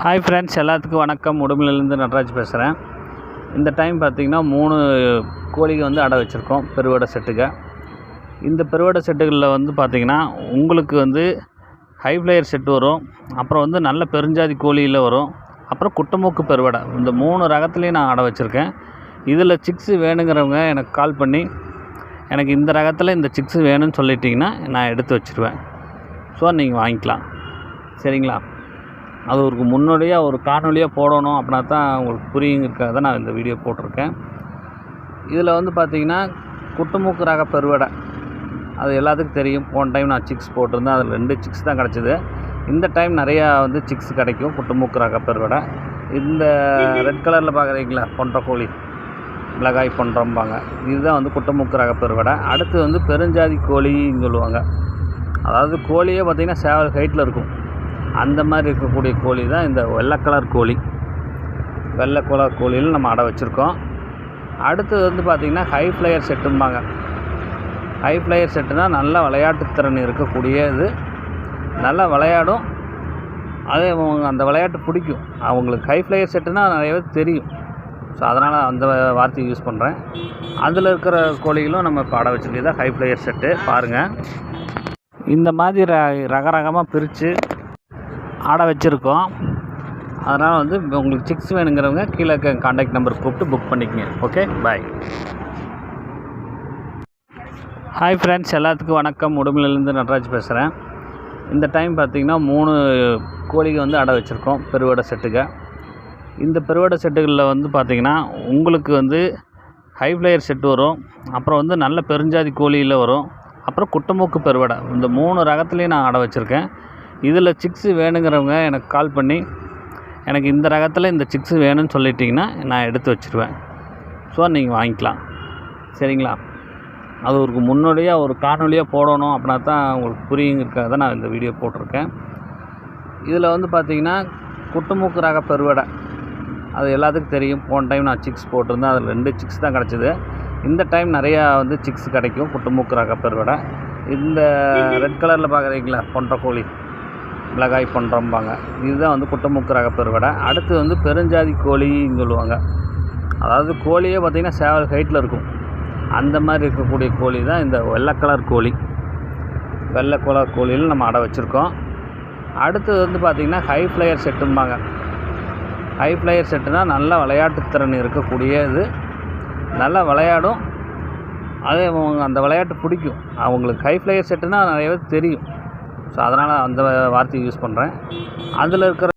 Hi friends, எல்லாத்துக்கும் வணக்கம். உடுமலையிலேருந்து நடராஜ் பேசுகிறேன். இந்த டைம் பார்த்திங்கன்னா 3 கோழிக வந்து அடை வச்சுருக்கோம் பெருவடை செட்டுக. இந்த பெருவடை செட்டுகளில் வந்து பார்த்திங்கன்னா உங்களுக்கு வந்து ஹை ஃப்ளையர் செட்டு வரும், அப்புறம் வந்து நல்ல பெருஞ்சாதி கோழியில் வரும், அப்புறம் குட்டமூக்கு பெருவடை. இந்த 3 ரகத்துலேயும் நான் அடை வச்சுருக்கேன். இதில் சிக்ஸு வேணுங்கிறவங்க எனக்கு கால் பண்ணி எனக்கு இந்த ரகத்தில் இந்த சிக்ஸு வேணும்னு சொல்லிட்டிங்கன்னா நான் எடுத்து வச்சுருவேன். ஸோ நீங்கள் வாங்கிக்கலாம், சரிங்களா? அது ஒரு முன்னோடியாக ஒரு காணொலியாக போடணும் அப்படின்னா தான் உங்களுக்கு புரியுங்கிறதுக்காக தான் நான் இந்த வீடியோ போட்டிருக்கேன். இதில் வந்து பார்த்திங்கன்னா குட்டமூக்கு ரக பெருவடை அது எல்லாத்துக்கும் தெரியும். போன டைம் நான் சிக்ஸ் போட்டிருந்தேன், அதில் 2 சிக்ஸ் தான் கிடச்சிது. இந்த டைம் நிறையா வந்து சிக்ஸ் கிடைக்கும் குட்டமூக்கு ரக பெருவடை. இந்த ரெட் கலரில் பார்க்குறீங்களா, பொன்ற கோழி, மிளகாய் பொன்றம்பாங்க, இதுதான் வந்து குட்டமூக்கு ரக பெருவடை. அடுத்து வந்து பெருஞ்சாதி கோழின்னு சொல்லுவாங்க. அதாவது கோழியே பார்த்திங்கன்னா சேவல் ஹைட்டில் இருக்கும், அந்த மாதிரி இருக்கக்கூடிய கோழி தான் இந்த வெள்ளை கலர் கோழி. வெள்ளை கலர் கோழியில் நம்ம அடை வச்சுருக்கோம். அடுத்து வந்து பார்த்திங்கன்னா ஹை ஃப்ளையர் செட்டும்பாங்க. ஹை ஃப்ளையர் செட்டுனால் நல்லா விளையாட்டுத்திறன் இருக்கக்கூடிய இது, நல்லா விளையாடும். அதே அந்த விளையாட்டு பிடிக்கும் அவங்களுக்கு. ஹை ஃப்ளையர் செட்டுனால் நிறைய பேர் தெரியும். ஸோ அதனால் அந்த வார்த்தையை யூஸ் பண்ணுறேன். அதில் இருக்கிற கோழிகளும் நம்ம இப்போ அடை வச்சுருக்கது தான் ஹை ஃப்ளையர் செட்டு. பாருங்கள், இந்த மாதிரி ரகரகமாக பிரித்து அடை வச்சுருக்கோம். அதனால் வந்து உங்களுக்கு சிக்ஸ் வேணுங்கிறவங்க கீழே கான்டாக்ட் நம்பர் கூப்பிட்டு புக் பண்ணிக்கங்க. ஓகே, பாய். ஹாய் ஃப்ரெண்ட்ஸ், எல்லாத்துக்கும் வணக்கம். உடுமலையிலேருந்து நடராஜ் பேசுகிறேன். இந்த டைம் பார்த்திங்கன்னா 3 கோழிக வந்து அடை வச்சுருக்கோம் பெருவடை செட்டுக. இந்த பெருவடை செட்டுகளில் வந்து பார்த்திங்கன்னா உங்களுக்கு வந்து ஹை ஃப்ளையர் செட்டு வரும், அப்புறம் வந்து நல்ல பெருஞ்சாதி கோழியில் வரும், அப்புறம் குட்டமூக்கு பெருவடை. இந்த 3 ரகத்துலேயும் நான் அடை வச்சுருக்கேன். இதில் சிக்ஸு வேணுங்கிறவங்க எனக்கு கால் பண்ணி எனக்கு இந்த ரகத்தில் இந்த சிக்ஸு வேணும்னு சொல்லிட்டிங்கன்னா நான் எடுத்து வச்சுருவேன். ஸோ நீங்கள் வாங்கிக்கலாம், சரிங்களா? அது ஒரு முன்னோடியாக ஒரு காணொலியாக போடணும் அப்படின்னா தான் உங்களுக்கு புரியுங்கிறதுக்காக தான் நான் இந்த வீடியோ போட்டிருக்கேன். இதில் வந்து பார்த்திங்கன்னா குட்டமூக்கு ரக பெருவடை அது எல்லாத்துக்கும் தெரியும். போன டைம் நான் சிக்ஸ் போட்டிருந்தேன், அதில் 2 சிக்ஸ் தான் கிடச்சிது. இந்த டைம் நிறையா வந்து சிக்ஸ் கிடைக்கும் குட்டமூக்கு ரக பெருவடை. இந்த ரெட் கலரில் பார்க்குறீங்களா, பொன்ற கோழி, மிளகாய் பொன்றம்பாங்க, இதுதான் வந்து குட்டமூக்கு ரக பெருவடை. அடுத்து வந்து பெருஞ்சாதி கோழின்னு சொல்லுவாங்க. அதாவது கோழியே பார்த்திங்கன்னா சேவல் ஹைட்டில் இருக்கும், அந்த மாதிரி இருக்கக்கூடிய கோழி தான் இந்த வெள்ளை கலர் கோழி. வெள்ளை கலர் கோழியில் நம்ம அடை வச்சுருக்கோம். அடுத்து வந்து பார்த்திங்கன்னா ஹை ஃப்ளையர் செட்டும்பாங்க. ஹை ஃப்ளையர் செட்டுனால் நல்லா விளையாட்டுத்திறன் இருக்கக்கூடிய இது, நல்லா விளையாடும். அதே அந்த விளையாட்டு பிடிக்கும் அவங்களுக்கு. ஹை ஃப்ளையர் செட்டுனால் நிறைய பேர் தெரியும். ஸோ அதனால் அந்த வார்த்தையை யூஸ் பண்ணுறேன். அதில் இருக்கிற